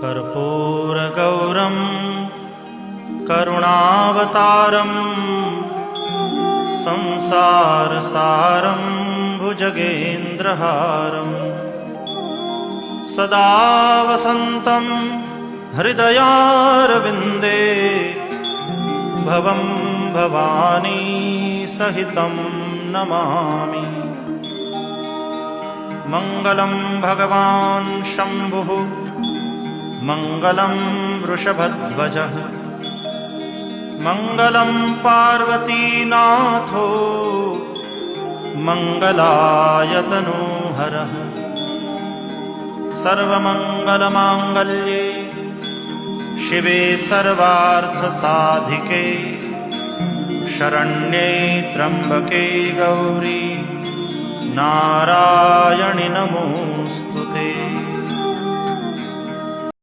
कर्पूरगौरं करुणावतारं संसारसारं भुजगेन्द्रहारं सदा वसन्तं हृदयारविन्दे भवं भवानी सहितं नमामि। मङ्गलं भगवान् शम्भुः मङ्गलं वृषभध्वजः मङ्गलं पार्वतीनाथो मङ्गलायतनोहरः। सर्वमङ्गलमाङ्गल्ये शिवे सर्वार्थसाधिके शरण्ये त्र्यम्बके गौरी नारायणि नमोस्तुते।